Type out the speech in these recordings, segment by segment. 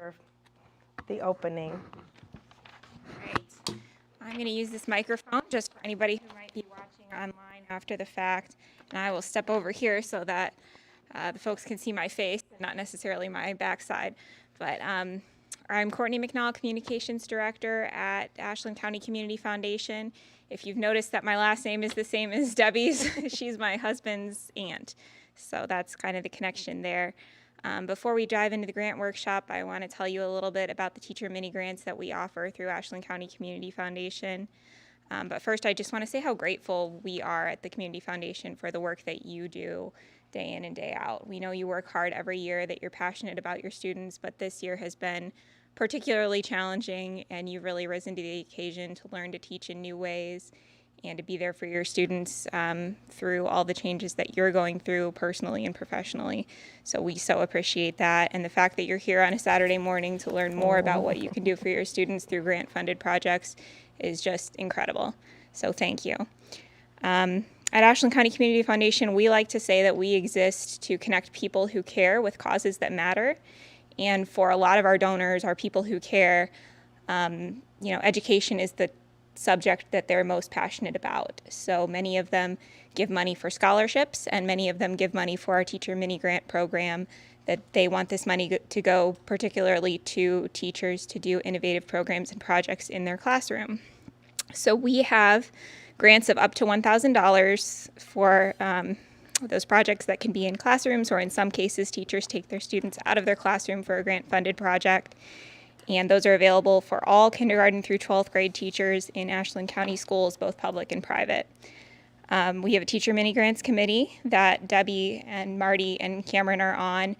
for the opening. Great. I'm going to use this microphone just for anybody who might be watching online after the fact. And I will step over here so that the folks can see my face, not necessarily my backside. But I'm Courtney McNall, Communications Director at Ashland County Community Foundation. If you've noticed that my last name is the same as Debbie's, she's my husband's aunt. So that's kind of the connection there. Before we dive into the grant workshop, I want to tell you a little bit about the teacher mini grants that we offer through Ashland County Community Foundation. But first, I just want to say how grateful we are at the Community Foundation for the work that you do day in and day out. We know you work hard every year, that you're passionate about your students, but this year has been particularly challenging, and you've really risen to the occasion to learn to teach in new ways and to be there for your students through all the changes that you're going through personally and professionally. So we so appreciate that. And the fact that you're here on a Saturday morning to learn more about what you can do for your students through grant-funded projects is just incredible. So thank you. At Ashland County Community Foundation, we like to say that we exist to connect people who care with causes that matter. And for a lot of our donors, our people who care, education is the subject that they're most passionate about. So many of them give money for scholarships, and many of them give money for our teacher mini grant program, that they want this money to go particularly to teachers to do innovative programs and projects in their classroom. So we have grants of up to $1,000 for those projects that can be in classrooms, or in some cases, teachers take their students out of their classroom for a grant-funded project. And those are available for all kindergarten through 12th grade teachers in Ashland County schools, both public and private. We have a teacher mini grants committee that Debbie and Marty and Cameron are on.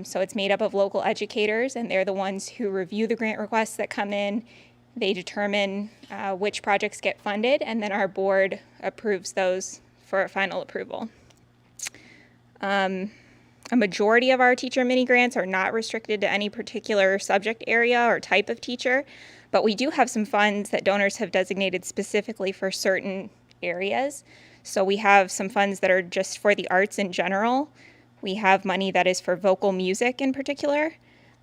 So it's made up of local educators, and they're the ones who review the grant requests that come in. They determine which projects get funded, and then our board approves those for final approval. A majority of our teacher mini grants are not restricted to any particular subject area or type of teacher, but we do have some funds that donors have designated specifically for certain areas. So we have some funds that are just for the arts in general. We have money that is for vocal music in particular.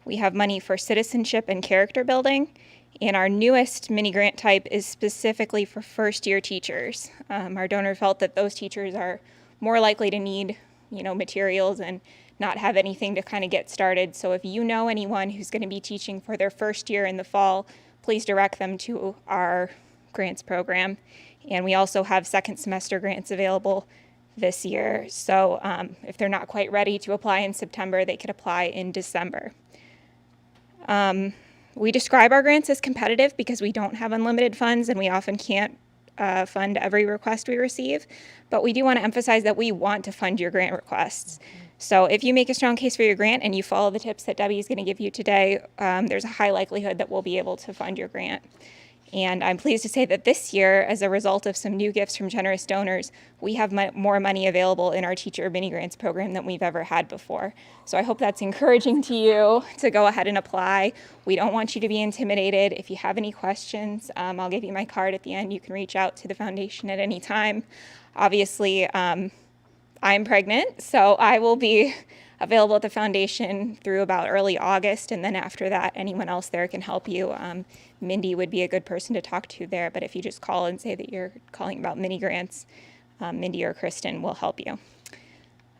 We have money for citizenship and character building. And our newest mini grant type is specifically for first-year teachers. Our donor felt that those teachers are more likely to need materials and not have anything to kind of get started. So if you know anyone who's going to be teaching for their first year in the fall, please direct them to our grants program. And we also have second semester grants available this year. So if they're not quite ready to apply in September, they could apply in December. We describe our grants as competitive because we don't have unlimited funds, and we often can't fund every request we receive, but we do want to emphasize that we want to fund your grant requests. So if you make a strong case for your grant and you follow the tips that Debbie is going to give you today, there's a high likelihood that we'll be able to fund your grant. And I'm pleased to say that this year, as a result of some new gifts from generous donors, we have more money available in our teacher mini grants program than we've ever had before. So I hope that's encouraging to you to go ahead and apply. We don't want you to be intimidated. If you have any questions, I'll give you my card at the end. You can reach out to the foundation at any time. Obviously, I'm pregnant, so I will be available at the foundation through about early August, and then after that, anyone else there can help you. Mindy would be a good person to talk to there, but if you just call and say that you're calling about mini grants, Mindy or Kristen will help you.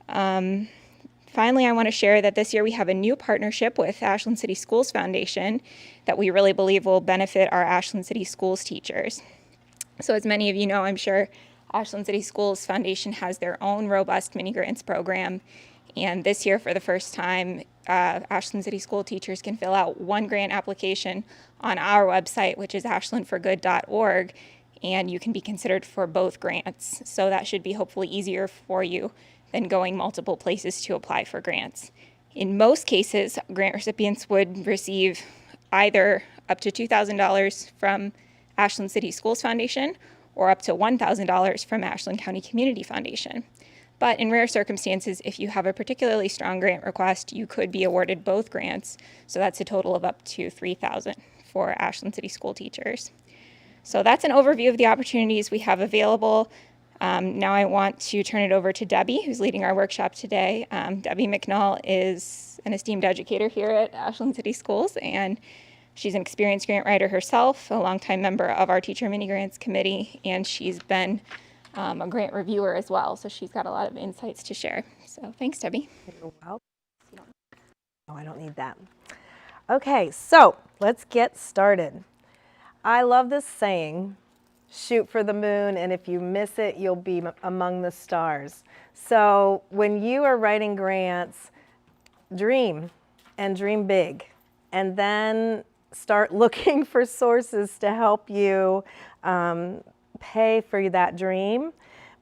Finally, I want to share that this year we have a new partnership with Ashland City Schools Foundation that we really believe will benefit our Ashland City Schools teachers. So as many of you know, I'm sure Ashland City Schools Foundation has their own robust mini grants program. And this year, for the first time, Ashland City School teachers can fill out one grant application on our website, which is ashlandforgood.org, and you can be considered for both grants. So that should be hopefully easier for you than going multiple places to apply for grants. In most cases, grant recipients would receive either up to $2,000 from Ashland City Schools Foundation or up to $1,000 from Ashland County Community Foundation. But in rare circumstances, if you have a particularly strong grant request, you could be awarded both grants. So that's a total of up to $3,000 for Ashland City School teachers. So that's an overview of the opportunities we have available. Now I want to turn it over to Debbie, who's leading our workshop today. Debbie McNull is an esteemed educator here at Ashland City Schools, and she's an experienced grant writer herself, a longtime member of our Teacher Mini Grants Committee, and she's been a grant reviewer as well, so she's got a lot of insights to share. So thanks, Debbie. Well, oh, I don't need that. Okay, so let's get started. I love this saying, shoot for the moon, and if you miss it, you'll be among the stars. So when you are writing grants, dream and dream big, and then start looking for sources to help you pay for that dream,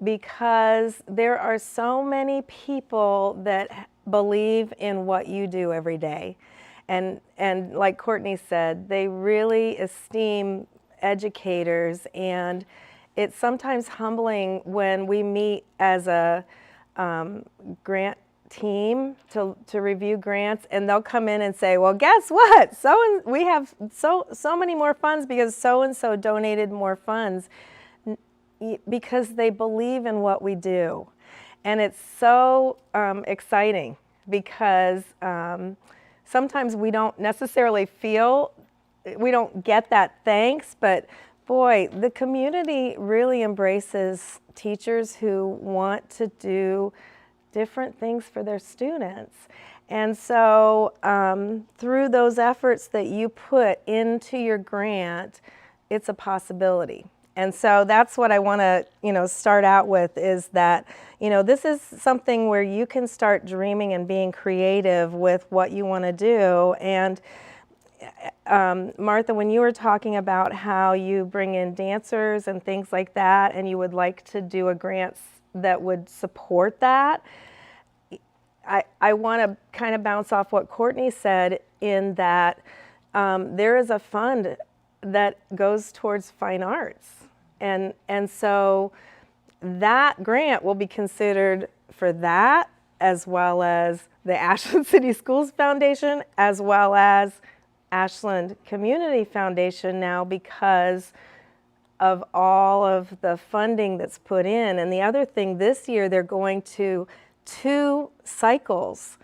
because there are so many people that believe in what you do every day. And like Courtney said, they really esteem educators, and it's sometimes humbling when we meet as a grant team to review grants, and they'll come in and say, well, guess what? We have so many more funds because so-and-so donated more funds, because they believe in what we do. And it's so exciting, because sometimes we don't necessarily we don't get that thanks, but boy, the community really embraces teachers who want to do different things for their students. And so through those efforts that you put into your grant, it's a possibility. And so that's what I want to, start out with, is that, this is something where you can start dreaming and being creative with what you want to do. And Martha, when you were talking about how you bring in dancers and things like that, and you would like to do a grant that would support that, I want to kind of bounce off what Courtney said, in that there is a fund that goes towards fine arts. And so that grant will be considered for that, as well as the Ashland City Schools Foundation, as well as Ashland Community Foundation now, because of all of the funding that's put in. And the other thing, this year they're going to 2 cycles,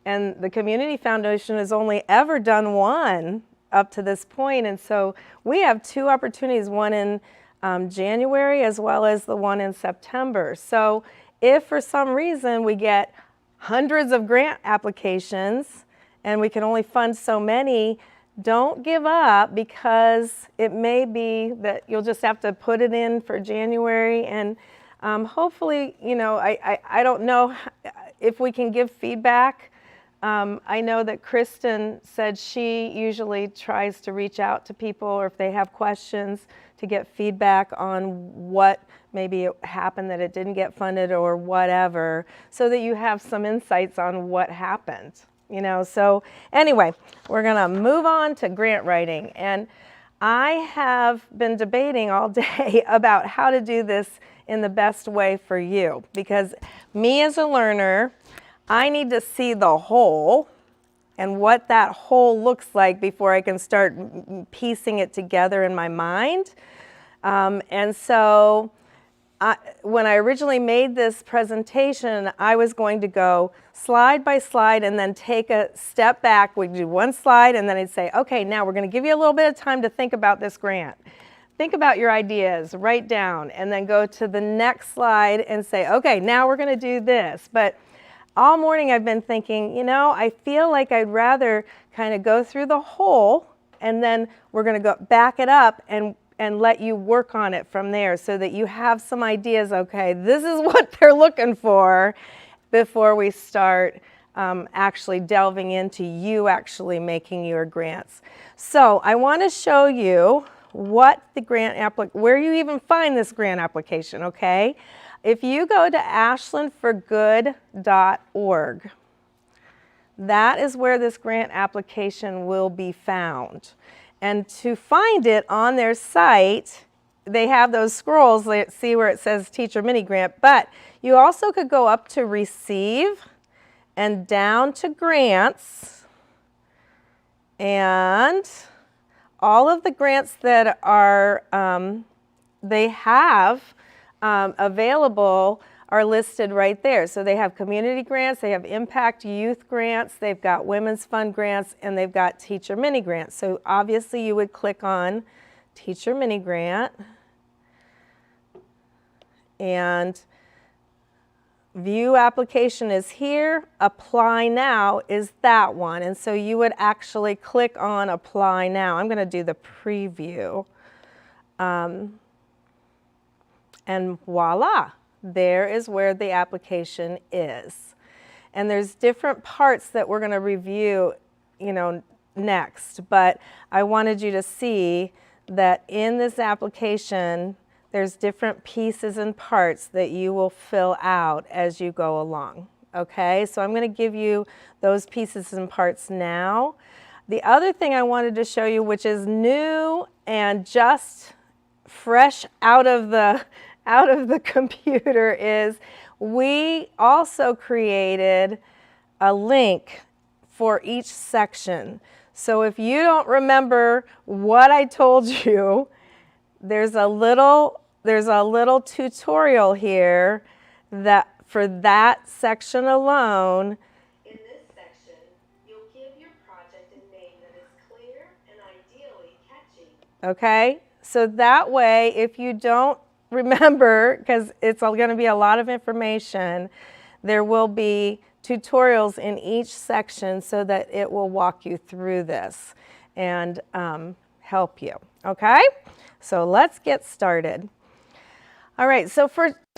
and the Community Foundation has only ever done 1 up to this point. And so we have 2 opportunities, one in January as well as the one in September. So if for some reason we get hundreds of grant applications and we can only fund so many, don't give up, because it may be that you'll just have to put it in for January. And hopefully, I don't know if we can give feedback. I know that Kristen said she usually tries to reach out to people, or if they have questions, to get feedback on what maybe happened that it didn't get funded or whatever, so that you have some insights on what happened. So anyway, we're gonna move on to grant writing. And I have been debating all day about how to do this in the best way for you, because me as a learner, I need to see the whole and what that whole looks like before I can start piecing it together in my mind. And so when I originally made this presentation, I was going to go slide by slide and then take a step back. We'd do 1 slide, and then I'd say, okay, now we're going to give you a little bit of time to think about this grant. Think about your ideas, write down, and then go to the next slide and say, okay, now we're going to do this. But all morning I've been thinking, I feel like I'd rather kind of go through the whole, and then we're going to go back it up and let you work on it from there, so that you have some ideas. Okay, this is what they're looking for, before we start actually delving into you actually making your grants. So I want to show you what the where you even find this grant application, okay? If you go to ashlandforgood.org, that is where this grant application will be found. And to find it on their site, they have those scrolls. Let's see where it says Teacher Mini Grant, but you also could go up to Receive and down to Grants, and all of the grants that are, they have available are listed right there. So they have community grants, they have impact youth grants, they've got women's fund grants, and they've got teacher mini grants. So obviously you would click on teacher mini grant and view application is here, apply now is that one. And so you would actually click on apply now. I'm going to do the preview. And voila, there is where the application is. And there's different parts that we're going to review, next. But I wanted you to see that in this application, there's different pieces and parts that you will fill out as you go along. Okay, so I'm going to give you those pieces and parts now. The other thing I wanted to show you, which is new and just fresh out of the computer, is we also created a link for each section. So if you don't remember what I told you, there's a little tutorial here that for that section alone. In this section, you'll give your project a name that is clear and ideally catchy. Okay? So that way, if you don't remember, because it's going to be a lot of information, there will be tutorials in each section so that it will walk you through this and help you. Okay? So let's get started. All right, so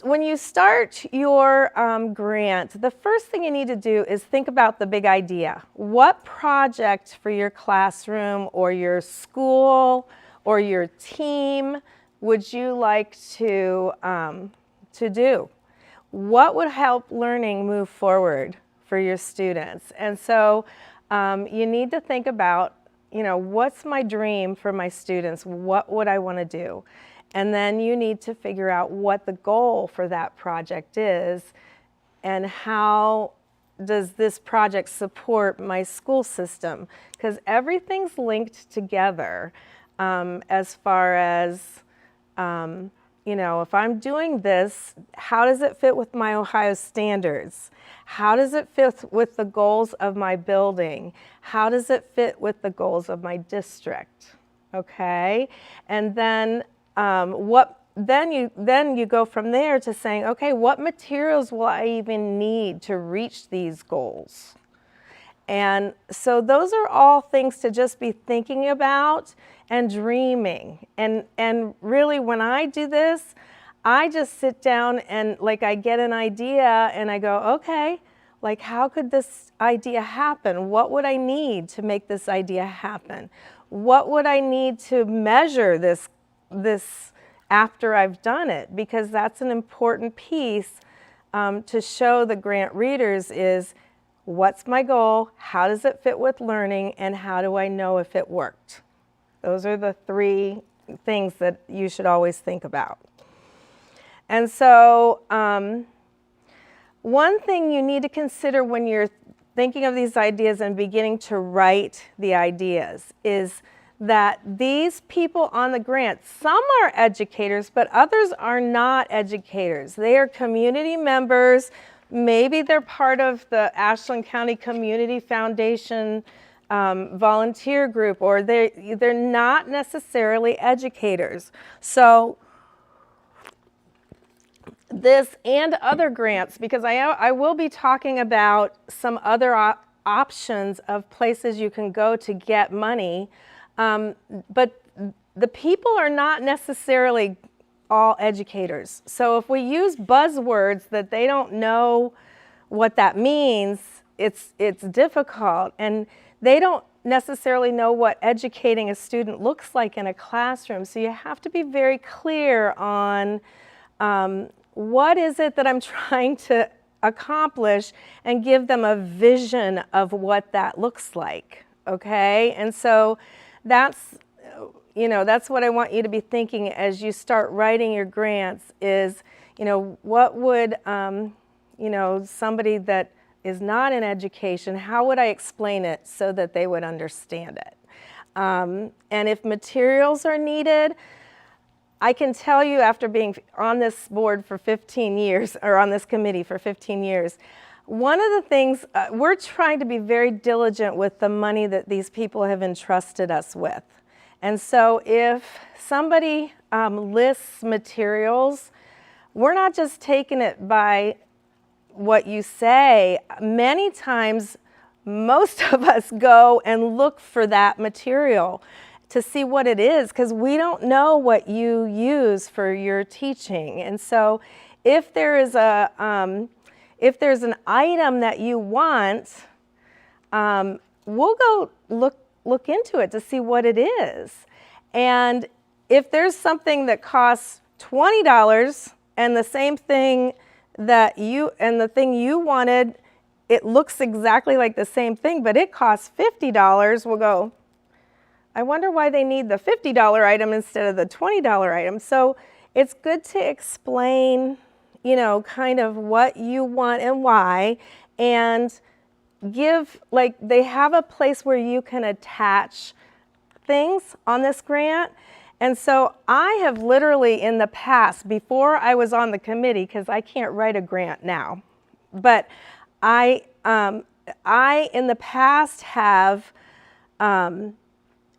when you start your grant, the first thing you need to do is think about the big idea. What project for your classroom or your school or your team would you like to do? What would help learning move forward for your students? And so you need to think about, what's my dream for my students? What would I want to do? And then you need to figure out what the goal for that project is and how does this project support my school system? Because everything's linked together as far as, if I'm doing this, how does it fit with my Ohio standards? How does it fit with the goals of my building? How does it fit with the goals of my district? Okay, and then then you go from there to saying, okay, what materials will I even need to reach these goals? And so those are all things to just be thinking about and dreaming. And really, when I do this, I just sit down and I get an idea and I go, okay, how could this idea happen? What would I need to make this idea happen? What would I need to measure this after I've done it? Because that's an important piece to show the grant readers is, what's my goal? How does it fit with learning? And how do I know if it worked? Those are the three things that you should always think about. And so one thing you need to consider when you're thinking of these ideas and beginning to write the ideas is that these people on the grant, some are educators, but others are not educators. They are community members. Maybe they're part of the Ashland County Community Foundation volunteer group, or they're not necessarily educators. So this and other grants, because I will be talking about some other options of places you can go to get money, but the people are not necessarily all educators. So if we use buzzwords that they don't know what that means, it's difficult, and they don't necessarily know what educating a student looks like in a classroom. So you have to be very clear on what is it that I'm trying to accomplish and give them a vision of what that looks like, okay? And so that's what I want you to be thinking as you start writing your grants is, what would, somebody that is not in education, how would I explain it so that they would understand it? And if materials are needed, I can tell you after being on this board for 15 years, or on this committee for 15 years, one of the things, we're trying to be very diligent with the money that these people have entrusted us with. And so if somebody lists materials, we're not just taking it by what you say. Many times, most of us go and look for that material to see what it is, because we don't know what you use for your teaching. And so if there is if there's an item that you want, we'll go look into it to see what it is. And if there's something that costs $20 and the same thing that the thing you wanted, it looks exactly like the same thing, but it costs $50, we'll go, I wonder why they need the $50 item instead of the $20 item. So it's good to explain, you know, kind of what you want and why, and give, like, they have a place where you can attach things on this grant. And so I have literally in the past, before I was on the committee, because I can't write a grant now, but I in the past have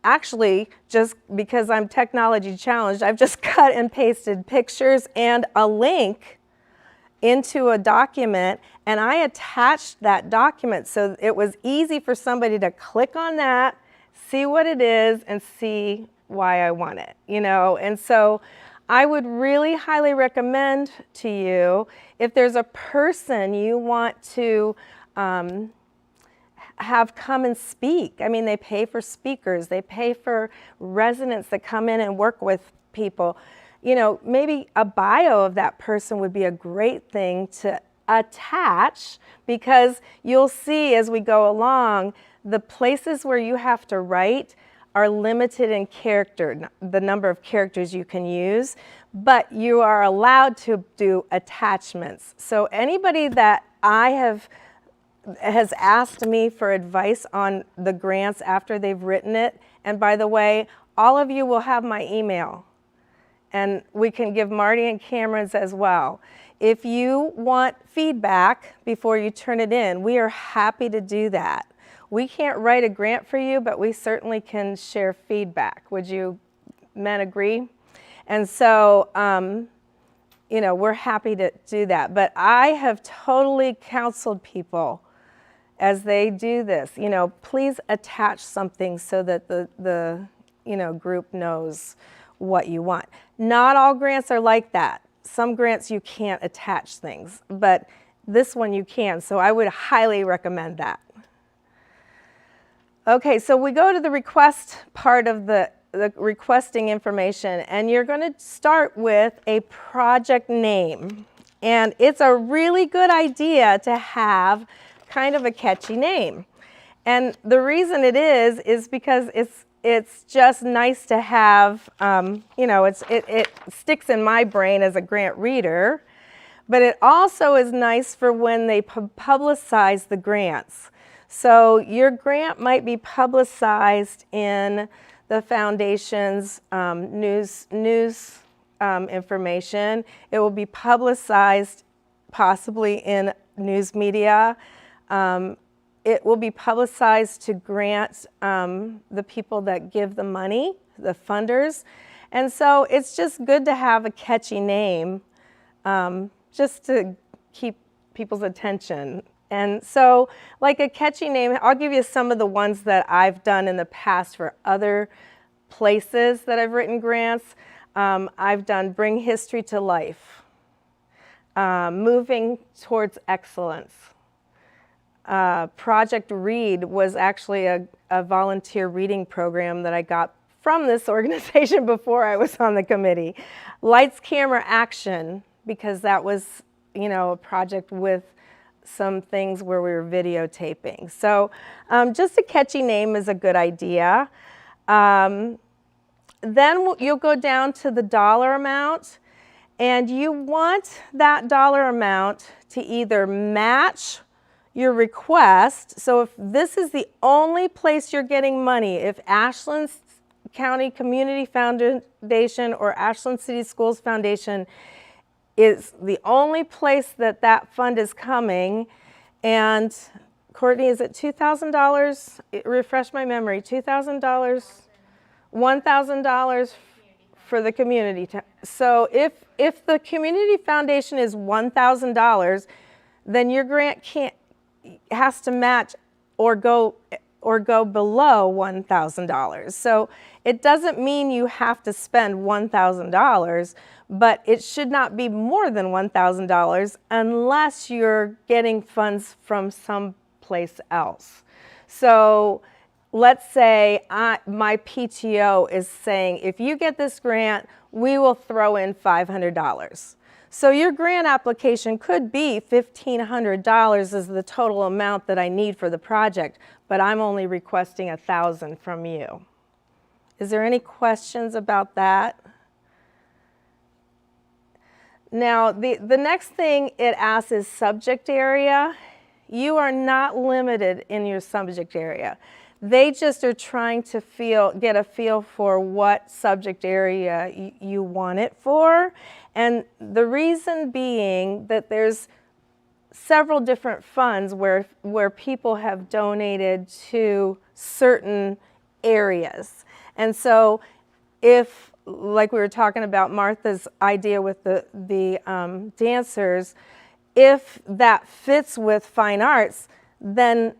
actually, just because I'm technology challenged, I've just cut and pasted pictures and a link into a document, and I attached that document so it was easy for somebody to click on that, see what it is, and see why I want it, you know. And so I would really highly recommend to you, if there's a person you want to have come and speak. I mean, they pay for speakers, they pay for residents that come in and work with people. You know, maybe a bio of that person would be a great thing to attach, because you'll see as we go along, the places where you have to write are limited in character, the number of characters you can use, but you are allowed to do attachments. So anybody that has asked me for advice on the grants after they've written it, and by the way, all of you will have my email, and we can give Marty and Cameron's as well. If you want feedback before you turn it in, we are happy to do that. We can't write a grant for you, but we certainly can share feedback. Would you men agree? And so, you know, we're happy to do that. But I have totally counseled people as they do this, you know, please attach something so that the you know, group knows what you want. Not all grants are like that. Some grants you can't attach things, but this one you can, so I would highly recommend that. Okay, so we go to the request part of the requesting information, and you're going to start with a project name. And it's a really good idea to have kind of a catchy name. And the reason it is because it's just nice to have, you know, it sticks in my brain as a grant reader, but it also is nice for when they publicize the grants. So your grant might be publicized in the foundation's news information. It will be publicized possibly in news media. It will be publicized to grant the people that give the money, the funders. And so it's just good to have a catchy name just to keep people's attention. And so, like a catchy name, I'll give you some of the ones that I've done in the past for other places that I've written grants. I've done Bring History to Life, Moving Towards Excellence. Project Read was actually a volunteer reading program that I got from this organization before I was on the committee. Lights, Camera, Action, because that was, you know, a project with some things where we were videotaping. So just a catchy name is a good idea. Then you'll go down to the dollar amount, and you want that dollar amount to either match your request. So if this is the only place you're getting money, if Ashland's County Community Foundation or Ashland City Schools Foundation is the only place that that fund is coming. And Courtney, is it $2,000? Refresh my memory, $2,000? $1,000 for the community. So if the community foundation is $1,000, then your grant has to match or go below $1,000. So it doesn't mean you have to spend $1,000, but it should not be more than $1,000 unless you're getting funds from someplace else. So let's say my PTO is saying, if you get this grant, we will throw in $500. So your grant application could be $1,500 is the total amount that I need for the project, but I'm only requesting $1,000 from you. Is there any questions about that? Now, the next thing it asks is subject area. You are not limited in your subject area. They just are trying to get a feel for what subject area you want it for. And the reason being that there's several different funds where people have donated to certain areas. And so if, like we were talking about Martha's idea with the dancers, if that fits with fine arts, then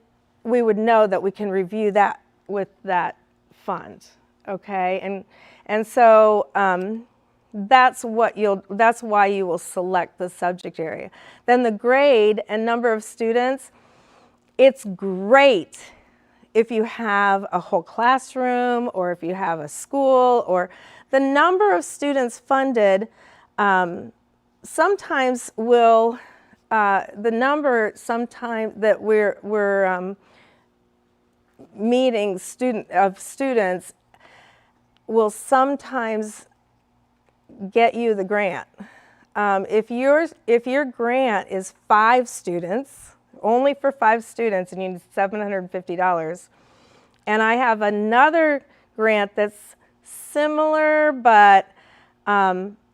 we would know that we can review that with that fund, okay? And so that's why you will select the subject area. Then the grade and number of students, it's great if you have a whole classroom or if you have a school, or the number of students funded sometimes will, the number sometime that we're meeting students will sometimes get you the grant. If your grant is 5 students, only for 5 students, and you need $750, and I have another grant that's similar but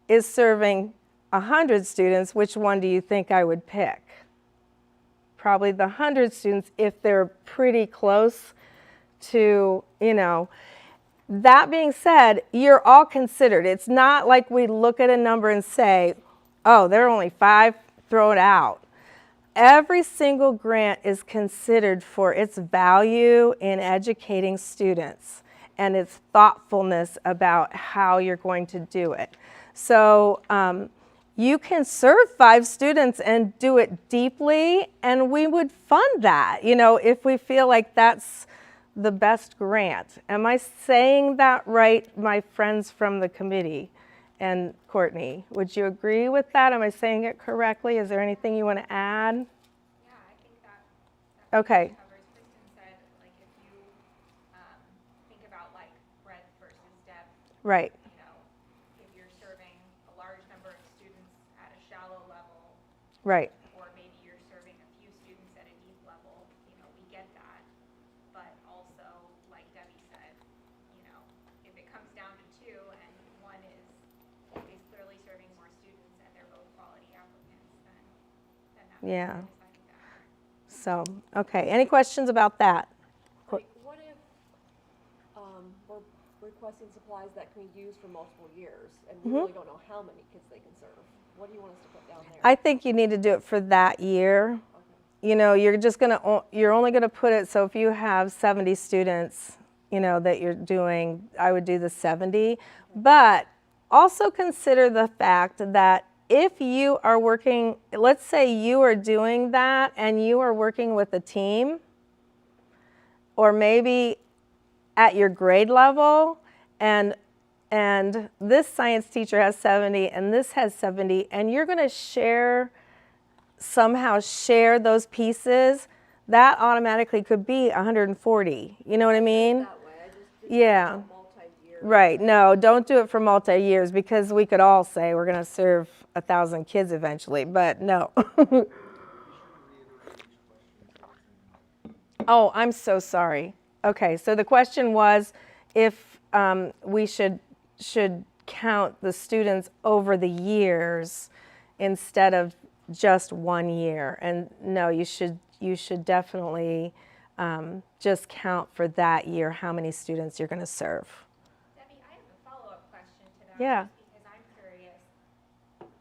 is serving 100 students, which one do you think I would pick? Probably the 100 students if they're pretty close to, you know. That being said, you're all considered. It's not like we look at a number and say, oh, there are only 5, throw it out. Every single grant is considered for its value in educating students and its thoughtfulness about how you're going to do it. So you can serve 5 students and do it deeply, and we would fund that, you know, if we feel like that's the best grant. Am I saying that right, my friends from the committee? And Courtney, would you agree with that? Am I saying it correctly? Is there anything you want to add? Yeah, I think that Okay. covers. Kristen said, like, if you think about like breadth versus depth, Right. you know, if you're serving a large number of students at a shallow level, Right. or maybe you're serving a few students at a deep level, you know, we get that. But also, like Debbie said, you know, if it comes down to 2 and one is clearly serving more students and they're both quality applicants, then that's Yeah. deciding that. So, okay. Any questions about that? Like, what if we're requesting supplies that can be used for multiple years, and we really don't know how many kids they can serve? What do you want us to put down there? I think you need to do it for that year. Okay. You know, you're only gonna put it, so if you have 70 students, you know, that you're doing, I would do the 70. But also consider the fact that if you are working, let's say you are doing that and you are working with a team, or maybe at your grade level, and this science teacher has 70 and this has 70, and you're gonna somehow share those pieces, that automatically could be 140. You know what I mean? That way, I just didn't Yeah. want multi-year. Right. No, don't do it for multi-years, because we could all say we're going to serve 1,000 kids eventually, but no. Oh, I'm so sorry. Okay, so the question was, if we should count the students over the years instead of just 1 year. And no, you should definitely just count for that year how many students you're going to serve. Debbie, I have a follow-up question to that. Yeah. Just because I'm curious,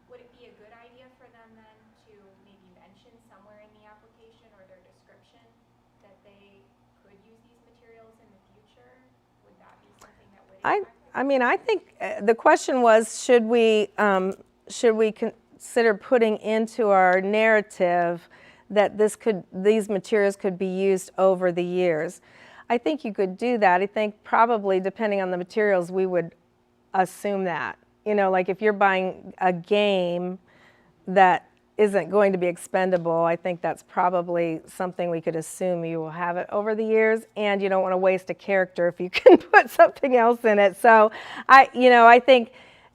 would it be a good idea for them then to maybe mention somewhere in the application or their description that they could use these materials in the future? Would that be something that would impact I mean, I think the question was, should we consider putting into our narrative that these materials could be used over the years? I think you could do that. I think probably depending on the materials, we would assume that. You know, like if you're buying a game that isn't going to be expendable, I think that's probably something we could assume you will have it over the years, and you don't want to waste a character if you can put something else in it. So I think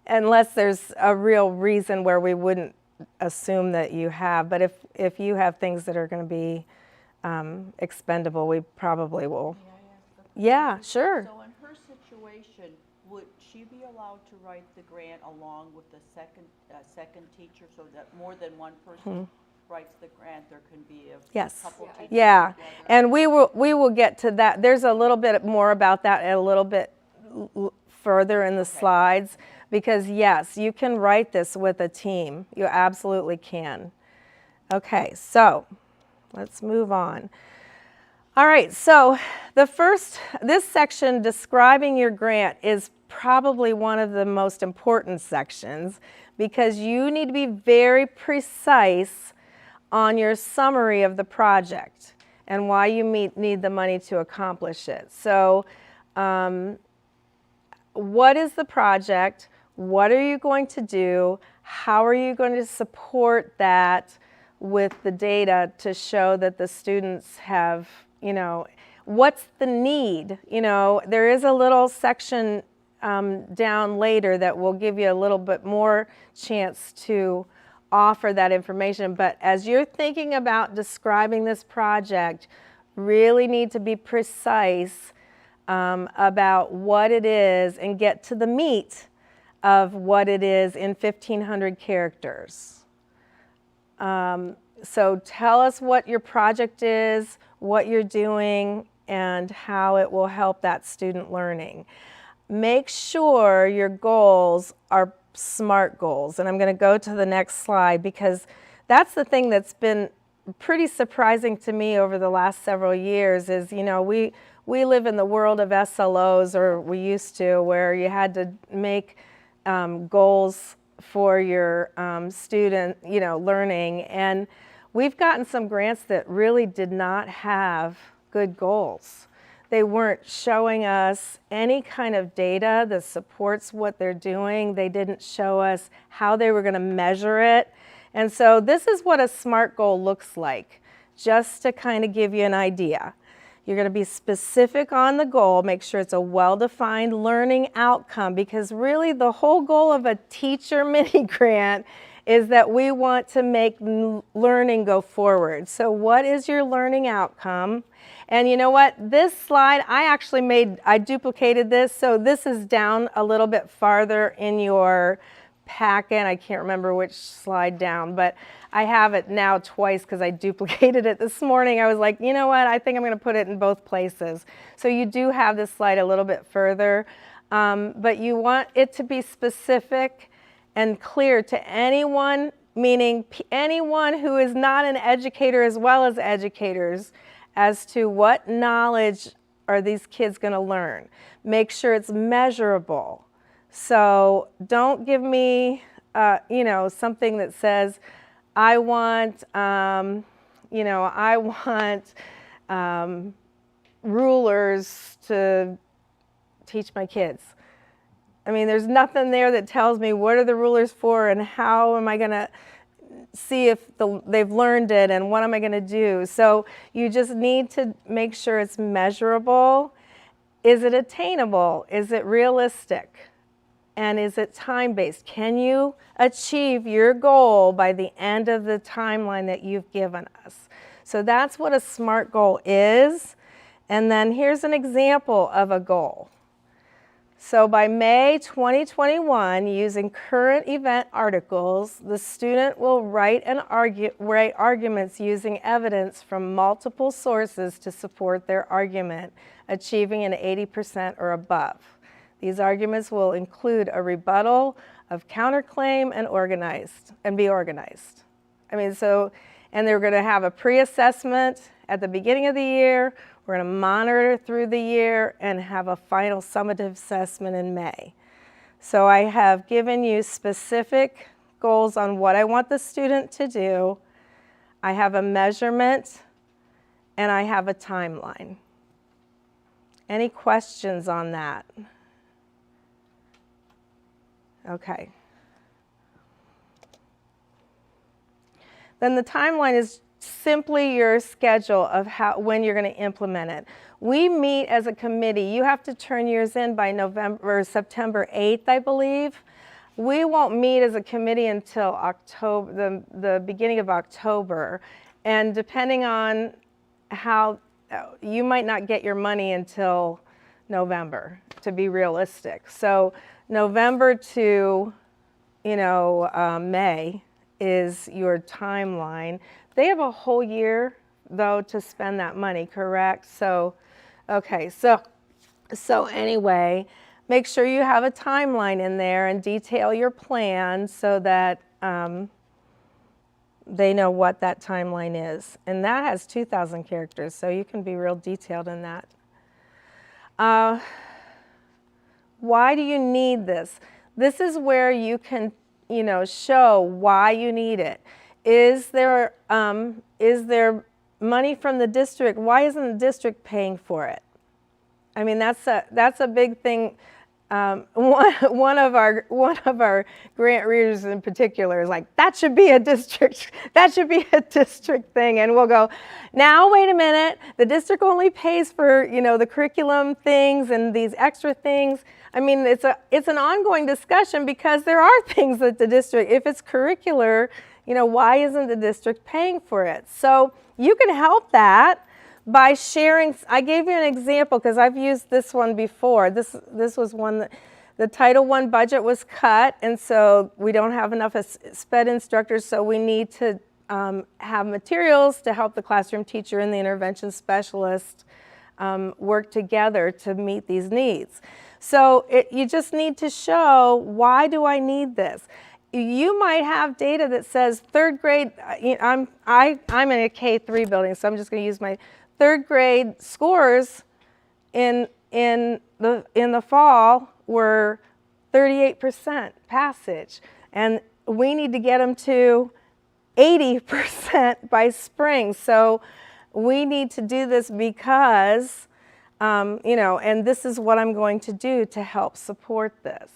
unless there's a real reason where we wouldn't assume that you have, but if you have things that are going to be expendable, we probably will. May I ask a question? Yeah, sure. So in her situation, would she be allowed to write the grant along with the second teacher so that more than one person writes the grant? There can be a Yes. couple teachers Yeah, together. and we will get to that. There's a little bit more about that a little bit further in the slides, because yes, you can write this with a team. You absolutely can. Okay, so let's move on. All right, so this section describing your grant is probably one of the most important sections, because you need to be very precise on your summary of the project and why you need the money to accomplish it. So what is the project? What are you going to do? How are you going to support that with the data to show that the students have, what's the need? There is a little section down later that will give you a little bit more chance to offer that information. But as you're thinking about describing this project, really need to be precise about what it is and get to the meat of what it is in 1,500 characters. So tell us what your project is, what you're doing, and how it will help that student learning. Make sure your goals are SMART goals. And I'm going to go to the next slide, because that's the thing that's been pretty surprising to me over the last several years is, we live in the world of SLOs, or we used to, where you had to make goals for your student, learning. And we've gotten some grants that really did not have good goals. They weren't showing us any kind of data that supports what they're doing. They didn't show us how they were going to measure it. And so this is what a SMART goal looks like, just to kind of give you an idea. You're going to be specific on the goal, make sure it's a well-defined learning outcome, because really the whole goal of a teacher mini grant is that we want to make learning go forward. So what is your learning outcome? And you know what? This slide, I duplicated this, so this is down a little bit farther in your packet. I can't remember which slide down, but I have it now twice because I duplicated it this morning. I was like, you know what? I think I'm going to put it in both places. So you do have this slide a little bit further, but you want it to be specific and clear to anyone, meaning anyone who is not an educator as well as educators, as to what knowledge are these kids going to learn. Make sure it's measurable. So don't give me, something that says, I want, rulers to teach my kids. I mean, there's nothing there that tells me what are the rulers for and how am I going to see if they've learned it and what am I going to do. So you just need to make sure it's measurable. Is it attainable? Is it realistic? And is it time-based? Can you achieve your goal by the end of the timeline that you've given us? So that's what a SMART goal is. And then here's an example of a goal. So by May 2021, using current event articles, the student will write arguments using evidence from multiple sources to support their argument, achieving an 80% or above. These arguments will include a rebuttal of counterclaim and be organized. I mean, and they're going to have a pre-assessment at the beginning of the year. We're going to monitor through the year and have a final summative assessment in May. So I have given you specific goals on what I want the student to do. I have a measurement and I have a timeline. Any questions on that? Okay. Then the timeline is simply your schedule of when you're going to implement it. We meet as a committee. You have to turn yours in by September 8th, I believe. We won't meet as a committee until October, the beginning of October. And depending on how, you might not get your money until November, to be realistic. So November to, May is your timeline. They have a whole year, though, to spend that money, correct? So, okay, so anyway, make sure you have a timeline in there and detail your plan so that they know what that timeline is. And that has 2,000 characters, so you can be real detailed in that. Why do you need this? This is where you can, show why you need it. Is there money from the district? Why isn't the district paying for it? I mean, that's a big thing. One of our grant readers in particular is like, that should be a district thing. And we'll go, now wait a minute, the district only pays for, the curriculum things and these extra things. I mean, it's an ongoing discussion because there are things that the district, if it's curricular, why isn't the district paying for it? So you can help that by sharing. I gave you an example because I've used this one before. This was one that the Title I budget was cut, and so we don't have enough SPED instructors, so we need to have materials to help the classroom teacher and the intervention specialist work together to meet these needs. So you just need to show, why do I need this? You might have data that says third grade, I'm in a K-3 building, so I'm just going to use my third grade scores in the fall were 38% passage, and we need to get them to 80% by spring. So we need to do this because, and this is what I'm going to do to help support this.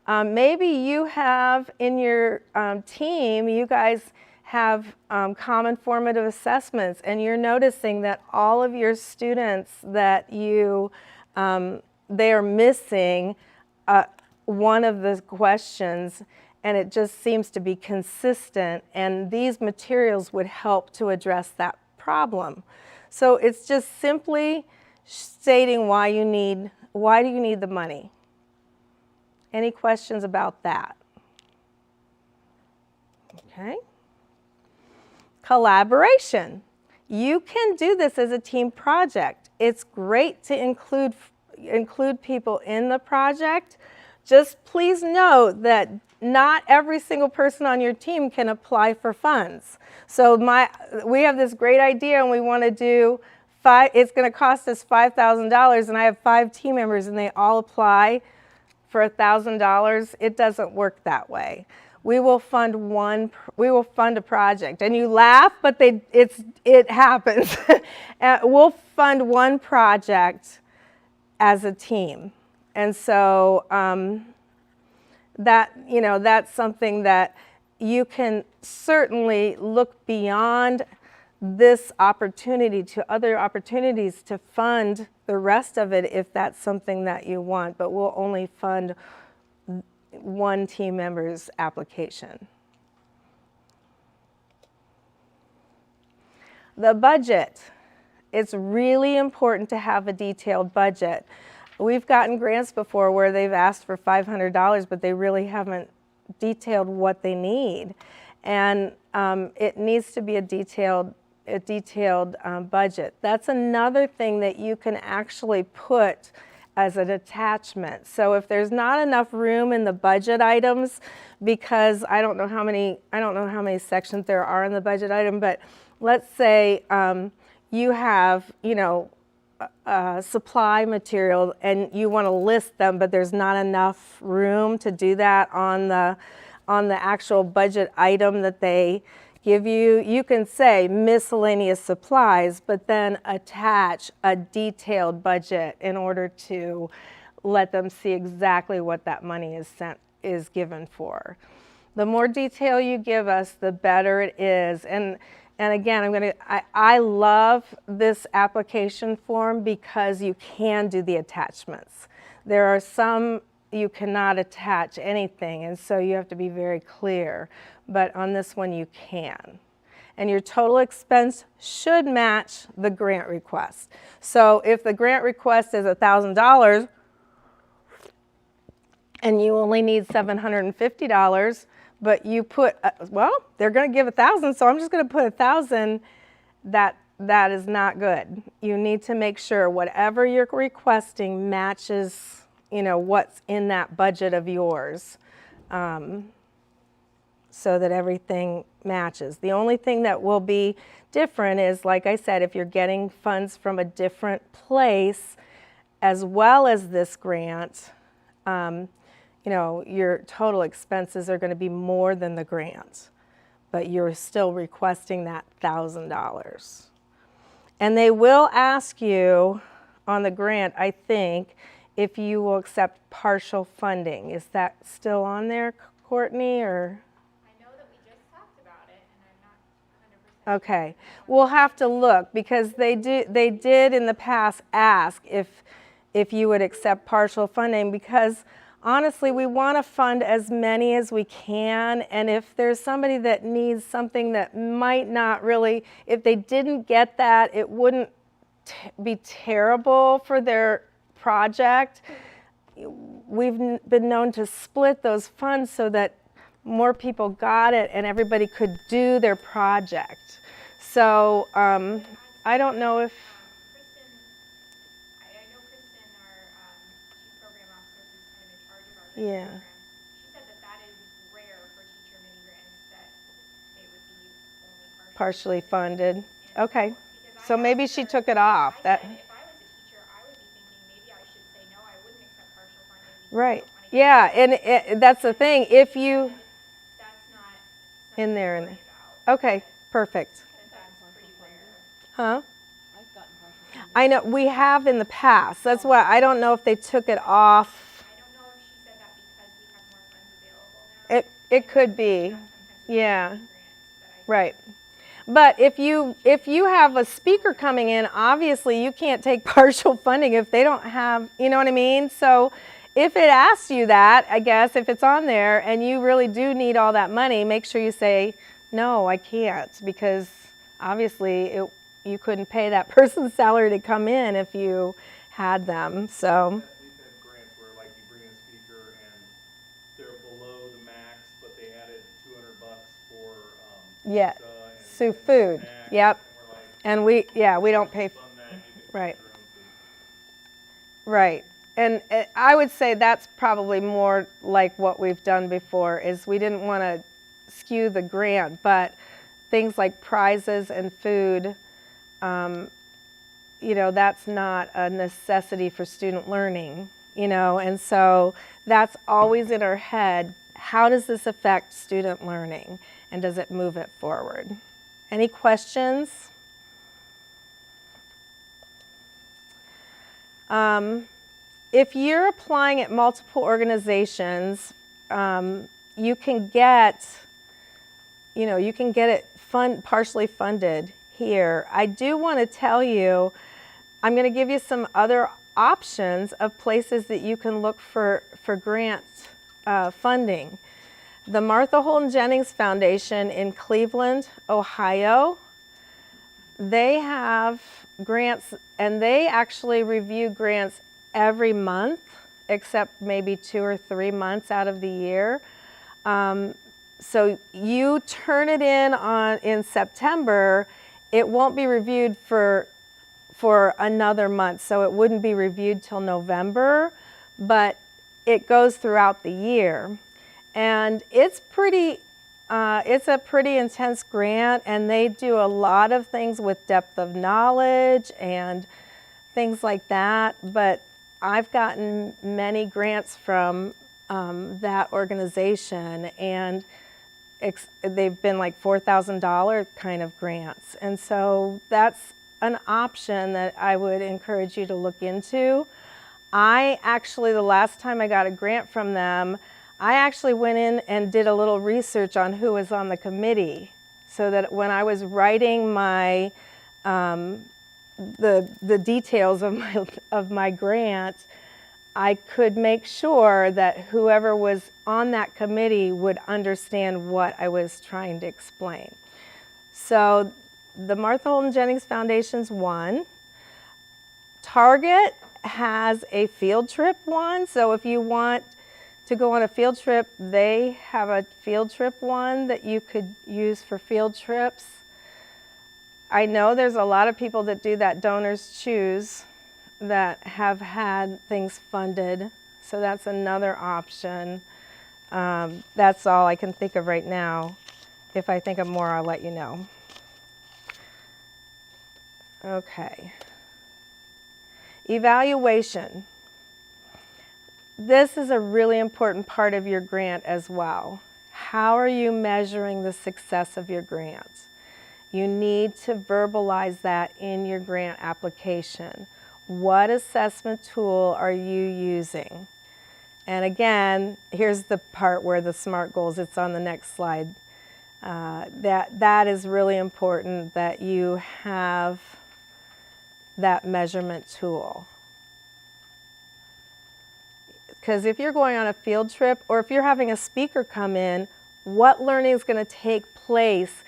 Maybe you have in your team, you guys have common formative assessments, and you're noticing that all of your students that they are missing one of the questions, and it just seems to be consistent, and these materials would help to address that problem. So it's just simply stating why do you need the money? Any questions about that? Okay. Collaboration. You can do this as a team project. It's great to include people in the project. Just please note that not every single person on your team can apply for funds. So we have this great idea and we want to do it's going to cost us $5,000, and I have 5 team members and they all apply for $1,000. It doesn't work that way. We will fund a project, and you laugh, but it happens. We'll fund one project as a team, and so that's something that you can certainly look beyond this opportunity to other opportunities to fund the rest of it if that's something that you want, but we'll only fund one team member's application. The budget. It's really important to have a detailed budget. We've gotten grants before where they've asked for $500, but they really haven't detailed what they need. And it needs to be a detailed budget. That's another thing that you can actually put as an attachment. So if there's not enough room in the budget items, because I don't know how many sections there are in the budget item, but let's say you have, supply material and you want to list them, but there's not enough room to do that on the actual budget item that they give you. You can say miscellaneous supplies, but then attach a detailed budget in order to let them see exactly what that money is given for. The more detail you give us, the better it is. And again, I love this application form because you can do the attachments. There are some you cannot attach anything, and so you have to be very clear. But on this one, you can. And your total expense should match the grant request. So if the grant request is $1,000 and you only need $750, but you put, well, they're going to give $1,000, so I'm just going to put $1,000. That is not good. You need to make sure whatever you're requesting matches, what's in that budget of yours, so that everything matches. The only thing that will be different is, like I said, if you're getting funds from a different place as well as this grant, your total expenses are going to be more than the grant, but you're still requesting that $1,000. And they will ask you on the grant, I think, if you will accept partial funding. Is that still on there, Courtney, or? I know that we just talked about it, and I'm not 100%. Okay, we'll have to look because they did in the past ask if you would accept partial funding, because honestly, we want to fund as many as we can, and if there's somebody that needs something that might not really, if they didn't get that, it wouldn't be terrible for their project. We've been known to split those funds so that more people got it and everybody could do their project. So I don't know if Kristen, I know Kristen, our chief program officer, who's kind of in charge of our grant Yeah. program, she said that is rare for teacher mini grants, that they would be only partially funded. And Okay, because so I maybe asked she her- took it off. I That said if I was a teacher, I would be thinking maybe I should say no, I wouldn't accept partial funding. Because right. I don't wanna get Yeah, and that's the thing. If you That's not in something there to and worry about. okay, perfect. That's pretty rare. Huh? I've gotten partial funding. I know we have in the past. That's why I don't know if they took it off. I don't know if she said that because we have more funds available now. It could be. Sometimes we Yeah. get grants that I Right. But if you have a speaker coming in, obviously you can't take partial funding if they don't have, you know what I mean? So if it asks you that, I guess, if it's on there and you really do need all that money, make sure you say, no, I can't, because obviously you couldn't pay that person's salary to come in if you had them. So We've had grants where like you bring in a speaker and they're below the max, but they added $200 for yeah, pizza and so food, snacks, yep. and we're like, And we don't pay, fund that, you can right. fund your own food. right. And I would say that's probably more like what we've done before, is we didn't want to skew the grant, but things like prizes and food, that's not a necessity for student learning, and so that's always in our head. How does this affect student learning, and does it move it forward? Any questions? If you're applying at multiple organizations, you can get it partially funded here. I do want to tell you, I'm going to give you some other options of places that you can look for grant funding. The Martha Holden Jennings Foundation in Cleveland, Ohio, they have grants, and they actually review grants every month, except maybe 2 or 3 months out of the year. So you turn it in September, it won't be reviewed for another month, so it wouldn't be reviewed till November, but it goes throughout the year. And it's a pretty intense grant, and they do a lot of things with depth of knowledge and things like that. But I've gotten many grants from that organization, and they've been like $4,000 kind of grants. And so that's an option that I would encourage you to look into. I actually, the last time I got a grant from them, I actually went in and did a little research on who was on the committee, so that when I was writing my the details of my grant, I could make sure that whoever was on that committee would understand what I was trying to explain. So the Martha Holden Jennings Foundation's one. Target has a field trip one, so if you want to go on a field trip, they have a field trip one that you could use for field trips. I know there's a lot of people that do that Donors Choose that have had things funded, so that's another option. That's all I can think of right now. If I think of more, I'll let you know. Okay. Evaluation. This is a really important part of your grant as well. How are you measuring the success of your grant? You need to verbalize that in your grant application. What assessment tool are you using? And again, here's the part where the SMART goals, it's on the next slide. That is really important, that you have that measurement tool. Because if you're going on a field trip, or if you're having a speaker come in, what learning is going to take place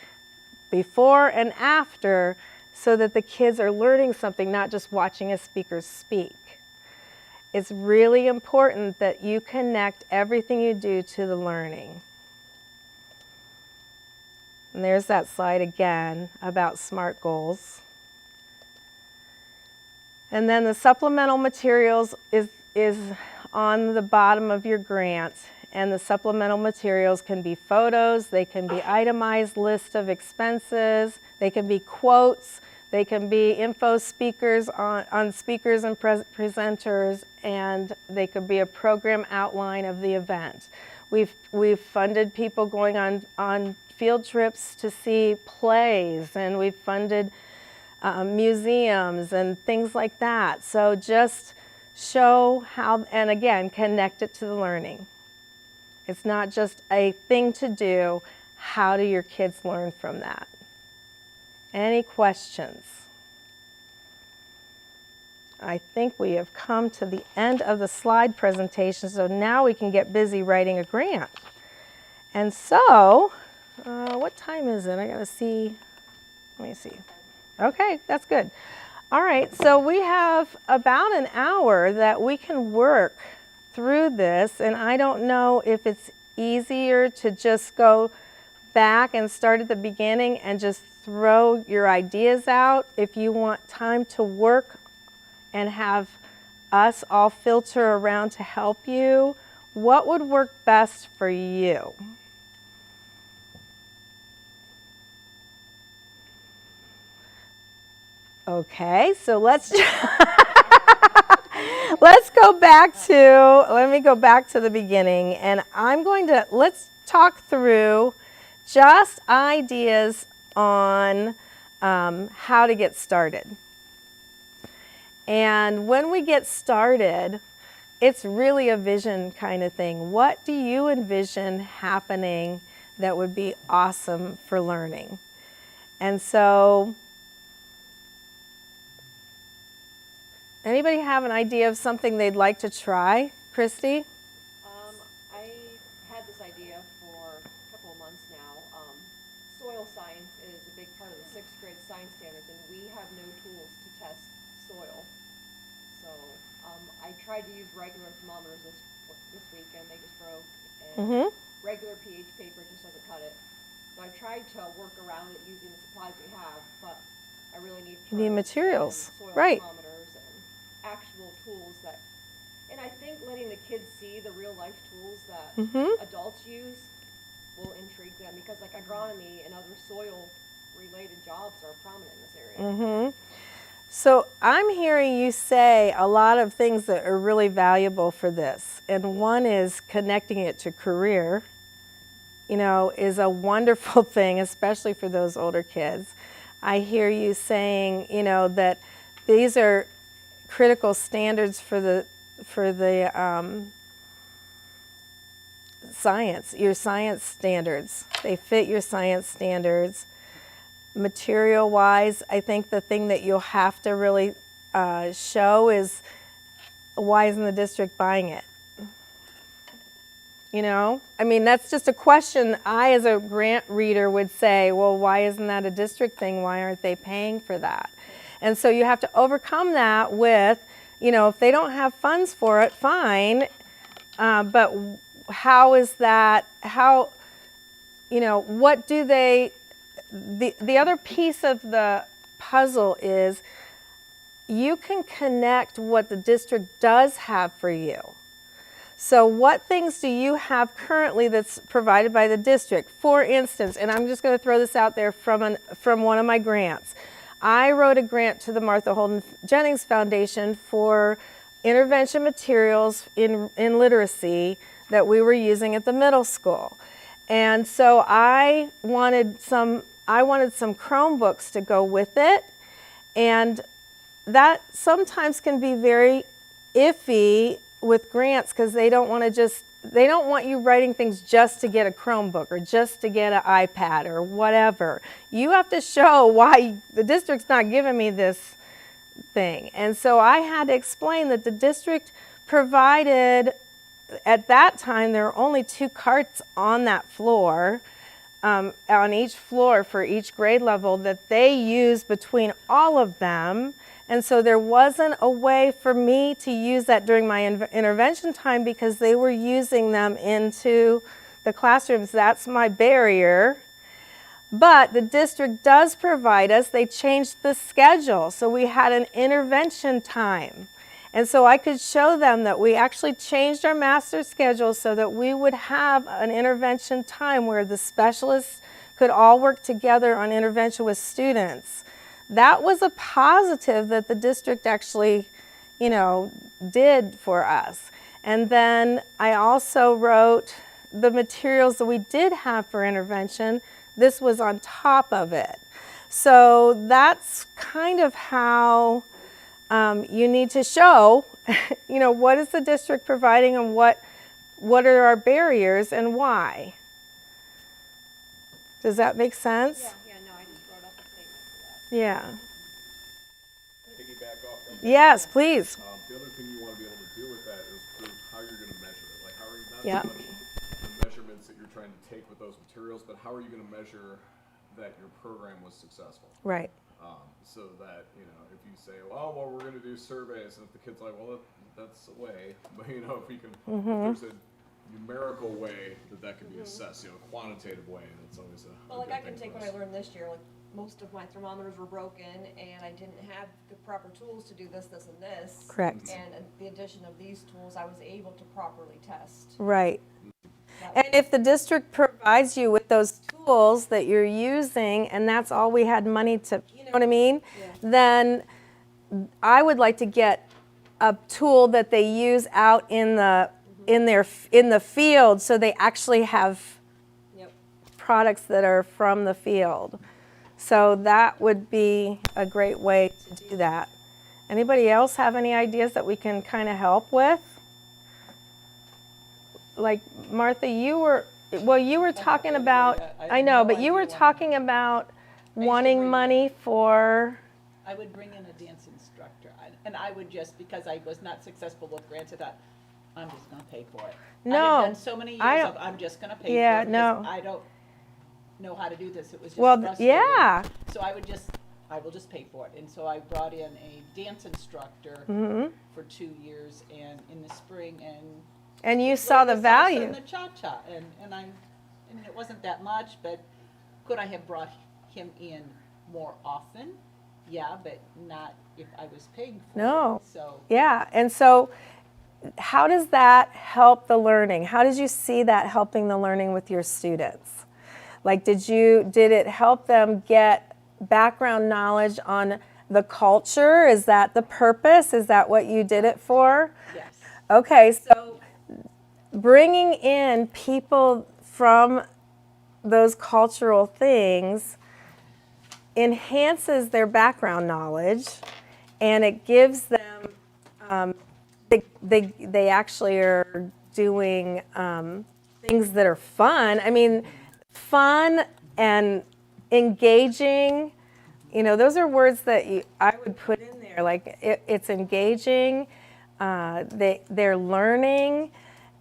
before and after, so that the kids are learning something, not just watching a speaker speak. It's really important that you connect everything you do to the learning. And there's that slide again about SMART goals. And then the supplemental materials is on the bottom of your grant. And the supplemental materials can be photos, they can be itemized list of expenses, they can be quotes, they can be info speakers on speakers and presenters, and they could be a program outline of the event. We've funded people going on field trips to see plays, and we've funded museums and things like that. So just show how, and again, connect it to the learning. It's not just a thing to do. How do your kids learn from that? Any questions? I think we have come to the end of the slide presentation, so now we can get busy writing a grant. And so, what time is it? I gotta see, let me see. Okay, that's good. All right, so we have about an hour that we can work through this, and I don't know if it's easier to just go back and start at the beginning and just throw your ideas out. If you want time to work and have us all filter around to help you, what would work best for you? Okay, so let's let's go back to, let me go back to the beginning, and let's talk through just ideas on how to get started. And when we get started, it's really a vision kind of thing. What do you envision happening that would be awesome for learning? And so, anybody have an idea of something they'd like to try? Christy? I had this idea for a couple of months now. Soil science is a big part of the 6th grade science standards, and we have no tools to test soil. So I tried to use regular thermometers this week and they just broke. And Mm-hmm. regular pH paper just doesn't cut it. So I tried to work around it using the supplies we have, but I really need You need probes materials, and soil right. thermometers and actual tools that, and I think letting the kids see the real life tools that Mm-hmm. adults use will intrigue them, because like agronomy and other soil related jobs are prominent in this area. Mm-hmm. So I'm hearing you say a lot of things that are really valuable for this. And one is connecting it to career, you know, is a wonderful thing, especially for those older kids. I hear you saying, you know, that these are critical standards for the science, your science standards. They fit your science standards. Material-wise, I think the thing that you'll have to really show is why isn't the district buying it? You know, I mean, that's just a question I, as a grant reader, would say, well, why isn't that a district thing? Why aren't they paying for that? And so you have to overcome that with, you know, if they don't have funds for it, fine. But how is that, how, you know, what do they, the other piece of the puzzle is you can connect what the district does have for you. So what things do you have currently that's provided by the district? For instance, and I'm just going to throw this out there from one of my grants. I wrote a grant to the Martha Holden Jennings Foundation for intervention materials in literacy that we were using at the middle school. And so I wanted some Chromebooks to go with it, and that sometimes can be very iffy with grants because they don't want you writing things just to get a Chromebook or just to get an iPad or whatever. You have to show why the district's not giving me this thing. And so I had to explain that the district provided, at that time, there were only 2 carts on that floor, on each floor for each grade level that they used between all of them. And so there wasn't a way for me to use that during my intervention time because they were using them into the classrooms. That's my barrier. But the district does provide us, they changed the schedule. So we had an intervention time. And so I could show them that we actually changed our master schedule so that we would have an intervention time where the specialists could all work together on intervention with students. That was a positive that the district actually, you know, did for us. And then I also wrote the materials that we did have for intervention. This was on top of it. So that's kind of how you need to show, you know, what is the district providing and what are our barriers and why. Does that make sense? Yeah, no, I just wrote up a statement for that. Yeah. Piggyback off from that. Yes, please. The other thing you want to be able to do with that is prove how you're going to measure it. Like, how are you, not Yeah. so much the measurements that you're trying to take with those materials, but how are you going to measure that your program was successful? Right. So that, you know, if you say, well, we're going to do surveys, and if the kid's like, well, that's a way, but, you know, if we can, if there's a numerical way that can be assessed, you know, a quantitative way, that's always a Well, like good I can thing take for what I us. learned this year, like most of my thermometers were broken and I didn't have the proper tools to do this, this, and this. Correct. And the addition of these tools, I was able to properly test. Right. That And if the district provides you with those tools that you're using, and that's all we had money to, you know what I mean? Yeah. Then I would like to get a tool that they use out in the in the field, so they actually have Yep. products that are from the field. So that would be a great way to do that. Anybody else have any ideas that we can kind of help with? Like Martha, you were talking about, I know, but you were talking about wanting Basically, money for, I would bring in a dance instructor, and I would just, because I was not successful with grants, I thought, I'm just gonna pay for it. No, I have done so many I years don't- of, I'm just gonna pay for it. Yeah, because no. I don't know how to do this, it was just well, frustrating. yeah, So I would just I will just pay for it. And so I brought in a dance instructor for 2 years and in the spring And you saw the salsa value. and the cha-cha and it wasn't that much, but could I have brought him in more often? Yeah, but not if I was paying for No. it. So Yeah, and so how does that help the learning? How did you see that helping the learning with your students? Like, did it help them get background knowledge on the culture? Is that the purpose? Is that what you did it for? yes. Okay, so bringing in people from those cultural things enhances their background knowledge, and it gives them, they actually are doing things that are fun. I mean, fun and engaging, those are words that I would put in there. Like, it's engaging, they're learning.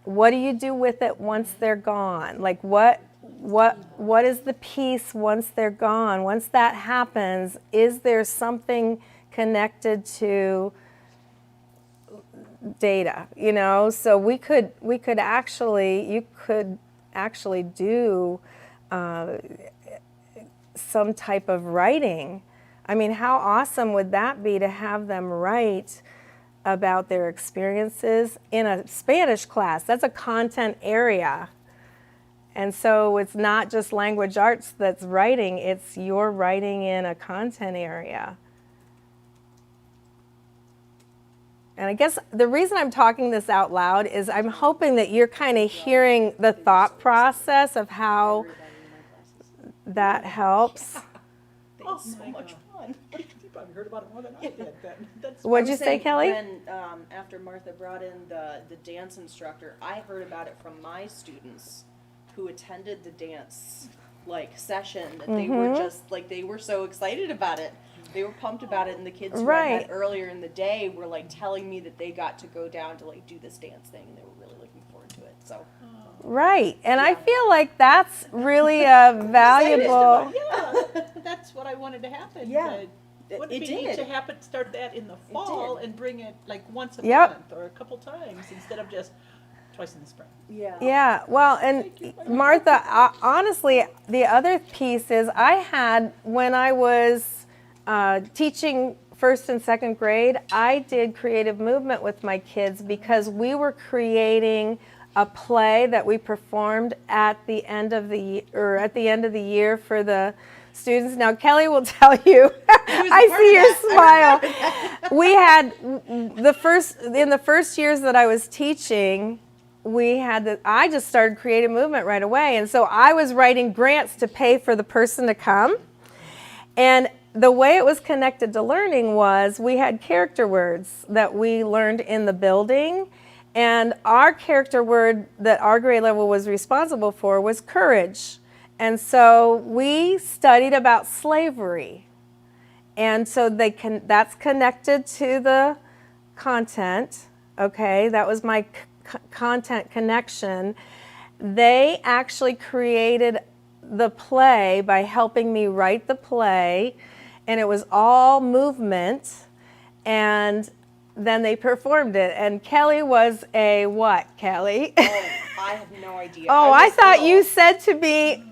What do you do with it once they're gone? Like, what is the piece once they're gone? Once that happens, is there something connected to data? So you could actually do some type of writing. I mean, how awesome would that be to have them write about their experiences in a Spanish class? That's a content area. And so it's not just language arts that's writing, it's you're writing in a content area. And I guess the reason I'm talking this out loud is I'm hoping that you're kind of hearing the thought process of how that helps. Oh, so much fun. You probably heard about it more than I did then. That's What'd I you was say, saying Kelly? When, after Martha brought in the dance instructor, I heard about it from my students who attended the dance session that they were just they were so excited about it. They were pumped about it, and the kids who I Right. met earlier in the day were telling me that they got to go down to do this dance thing, and they were really looking forward to it. So Right. And I feel like that's really a valuable. yeah, that's what I wanted to happen. Yeah. But wouldn't It it be neat did. to start that in the fall did. and bring it once a Yep. month or a couple times instead of just twice in the spring? yeah. Yeah, well, and Martha, honestly, the other piece is I had, when I was teaching first and second grade, I did creative movement with my kids because we were creating a play that we performed at the end of the year for the students. Now, Kelly will tell you, I see your smile. We had in the first years that I was teaching, I just started creative movement right away. And so I was writing grants to pay for the person to come. And the way it was connected to learning was we had character words that we learned in the building. And our character word that our grade level was responsible for was courage. And so we studied about slavery. And so that's connected to the content. Okay, that was my content connection. They actually created the play by helping me write the play, and it was all movement, and then they performed it. And Kelly was a what, Kelly? Oh, I have no idea. Oh, I was thought little. you said to me,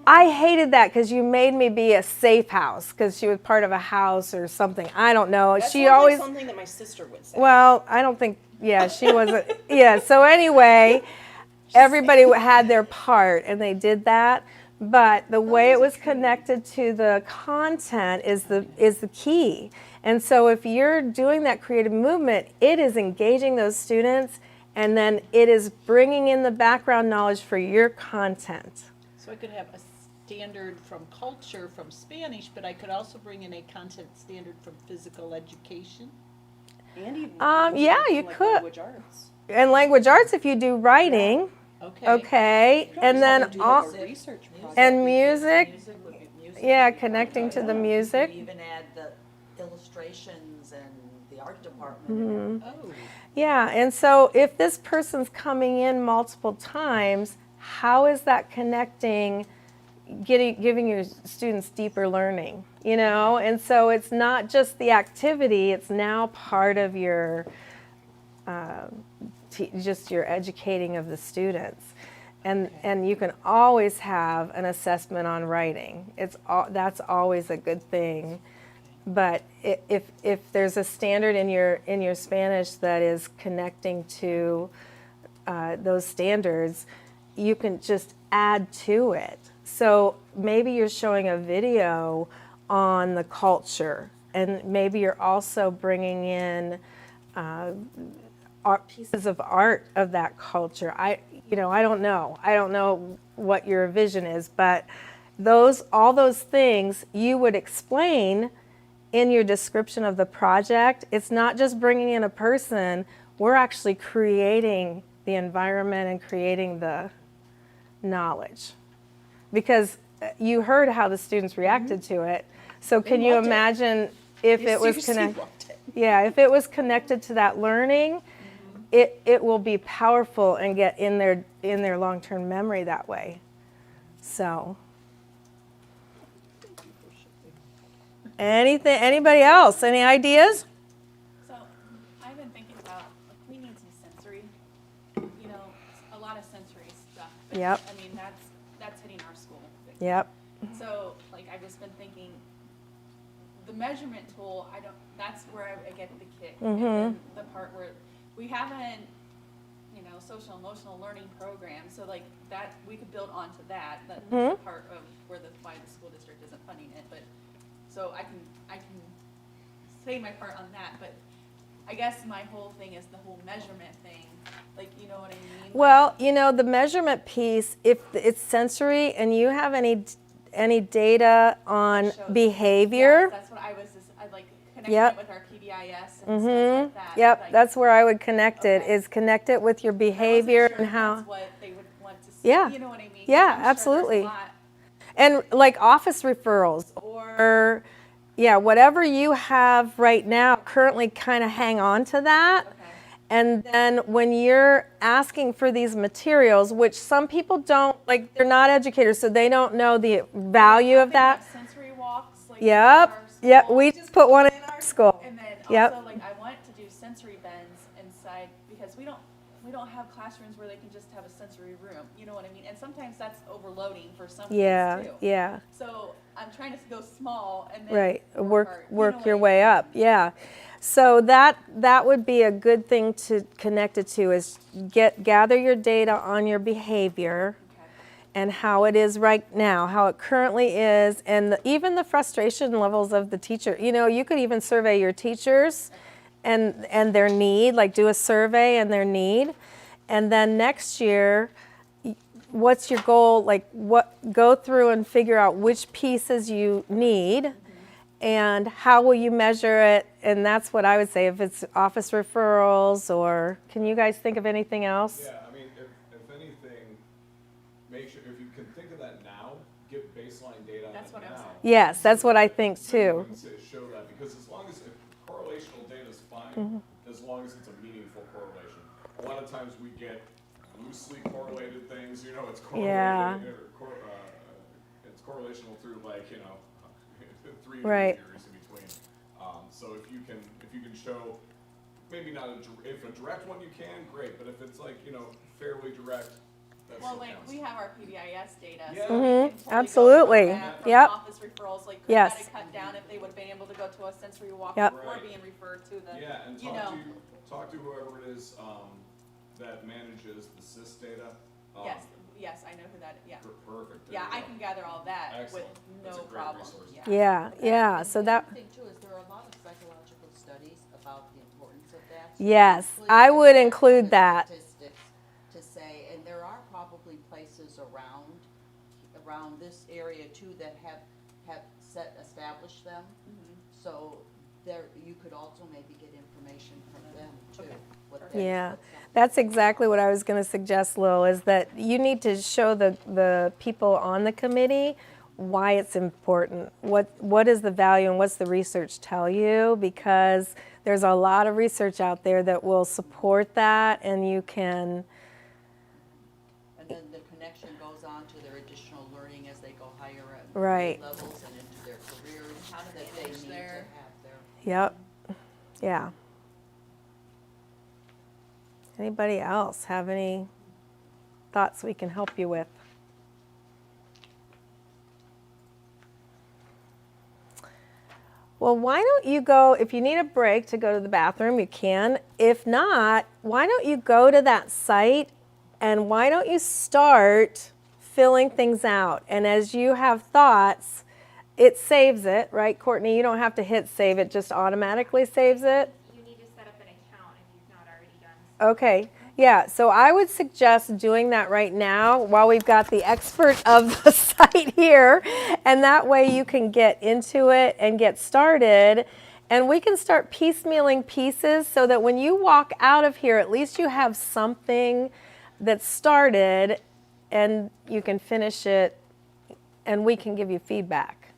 I hated that because you made me be a safe house because she was part of a house or something. I don't know. That She sounds always, like something that my sister would say. well, I don't think, yeah, she wasn't, yeah. So anyway, everybody had their part and they did that. But the way it was connected to the content is the key. And so if you're doing that creative movement, it is engaging those students, and then it is bringing in the background knowledge for your content. So I could have a standard from culture from Spanish, but I could also bring in a content standard from physical education. And even Yeah, you from, could. language arts. And language arts, if you do writing, Okay. okay, and then Do all, a research project. and music, Music would be music. yeah, connecting to the You music. could even add the illustrations and the art department. Oh, Yeah, and so if this person's coming in multiple times, how is that connecting giving your students deeper learning, you know? And so it's not just the activity, it's now part of your, just your educating of the students. And you can always have an assessment on writing. That's always a good thing. But if there's a standard in your Spanish that is connecting to those standards, you can just add to it. So maybe you're showing a video on the culture, and maybe you're also bringing in pieces of art of that culture. I don't know. I don't know what your vision is, but all those things you would explain in your description of the project. It's not just bringing in a person. We're actually creating the environment and creating the knowledge. Because you heard how the students reacted to it. So can you imagine if it was connected? Yeah, if it was connected to that learning, it will be powerful and get in their long-term memory that way. So anybody else? Any ideas? So I've been thinking about, like, we need some sensory, a lot of sensory stuff. But, Yep. I mean, that's hitting our school. Yep. So, like, I've just been thinking, the measurement tool, that's where I get the kick. And then the part where we haven't, social emotional learning program, so like that, we could build onto that. That's the part of why the school district isn't funding it, but, so I can say my part on that, but I guess my whole thing is the whole measurement thing, like, you know what I mean? Well, the measurement piece, if it's sensory and you have any data on behavior. Yes, that's what I was just, I like connecting Yep. it with our PBIS and stuff like that. Yep, like, that's where I would connect it, Okay. is connect it with your I wasn't behavior sure and if how. that's what they would want to see. Yeah. You know what I mean? 'Cause Yeah, I'm sure there's a absolutely. lot. And like office referrals or, yeah, whatever you have right now, currently kind of hang on to that. Okay. And then when you're asking for these materials, which some people don't, like, they're not educators, so they don't know the value of They have that. sensory walks, like Yep, in our yep, school. we just put one in our school. And then Yep. also, like, I want to do sensory bends inside, because we don't have classrooms where they can just have a sensory room, you know what I mean? And sometimes that's overloading for some Yeah, kids too. yeah, So I'm trying to go small and then right, our- work you know what your I way mean? up, yeah. So that would be a good thing to connect it to, is gather your data on your behavior Okay. and how it is right now, how it currently is, and even the frustration levels of the teacher. You could even survey your teachers and their need, like do a survey and their need. And then next year, what's your goal? Like, go through and figure out which pieces you need and how will you measure it? And that's what I would say, if it's office referrals, or can you guys think of anything else? Yeah, I mean, if anything, make sure, if you can think of that now, give baseline data on That's it what I was now. Yes, that's what I think too. And show that, because as long as, if correlational data is fine, as long as it's a meaningful correlation. A lot of times we get loosely correlated things, it's correlated, Yeah. It's correlational through, like, 3 Right. years in between. So if you can show, maybe not if a direct one you can, great, but if it's like, fairly direct, that's Well, what like, counts. we have our PBIS data, Yeah. so we can totally go Absolutely. from that, from Yep. office referrals, like, Yes. could that have cut down if they would have been able to go to a sensory walk Yep. before Right. being referred to the, Yeah, and you know. talk to whoever it is, that manages the SIS data. Yes, I know who that, yeah. Perfect. there Yeah, you I go. can gather all that with Excellent. That's no a great problem, resource. yeah. Yeah, so And that, the other thing too is there are a lot of psychological studies about the importance of that. yes, Include I would the include that. Statistics to say, and there are probably places around this area too that have established them. So there, you could also maybe get information from them too. what they- Yeah, what's that's exactly what I was going to suggest, Lil, is that you need to show the people on the committee why it's important. What is the value and what's the research tell you? Because there's a lot of research out there that will support that, and you can, And then the connection goes on to their additional learning as they go higher at Right. grade levels and into their careers. How to That they manage need to their- have their. Yep. Yeah. Anybody else have any thoughts we can help you with? Well, why don't you go, if you need a break to go to the bathroom, you can. If not, why don't you go to that site and why don't you start filling things out? And as you have thoughts, it saves it, right, Courtney? You don't have to hit save, it just automatically saves it. You need to set up an account if you've not already done so. Okay, yeah, so I would suggest doing that right now while we've got the expert of the site here, and that way you can get into it and get started, and we can start piecemealing pieces so that when you walk out of here, at least you have something that's started and you can finish it and we can give you feedback.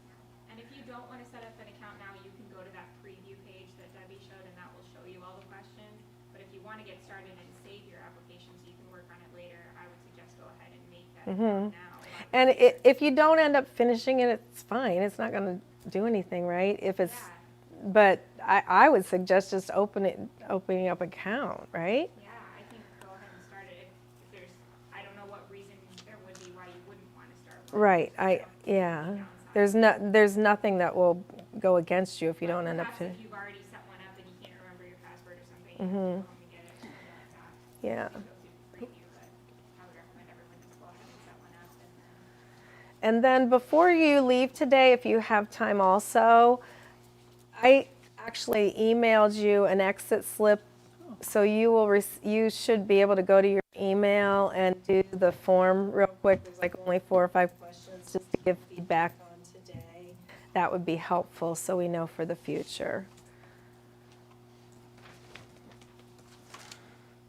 And if you don't want to set up an account now, you can go to that preview page that Debbie showed and that will show you all the questions. But if you want to get started and save your application so you can work on it later, I would suggest go ahead and make that account now. And if you don't end up finishing it, it's fine. It's not going to do anything, right? If it's, but I would suggest just opening up an account, right? Yeah, I think go ahead and start it. If there's, I don't know what reason there would be why you wouldn't want to start. Right. There's nothing that will go against you if you don't end up Perhaps finishing. if you've already set one up and you can't remember your password or something, you can go home and get it. Something like that. Yeah. Go through the preview, but I would recommend everyone just go ahead and set one up. And then before you leave today, if you have time also, I actually emailed you an exit slip, so you should be able to go to your email and do the form real quick. There's like only 4 or 5 questions just to give feedback on today. That would be helpful so we know for the future.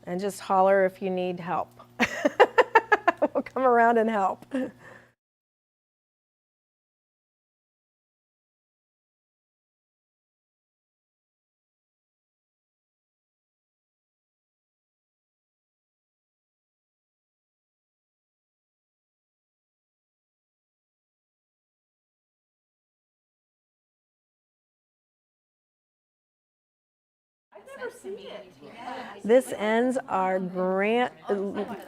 And just holler if you need help. We'll come around and help. I've never seen it. This ends our grant,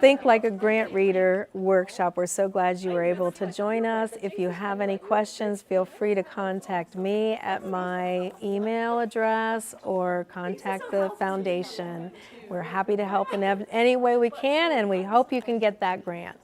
Think Like a Grant Reader workshop. We're so glad you were able to join us. If you have any questions, feel free to contact me at my email address or contact the foundation. We're happy to help in any way we can, and we hope you can get that grant.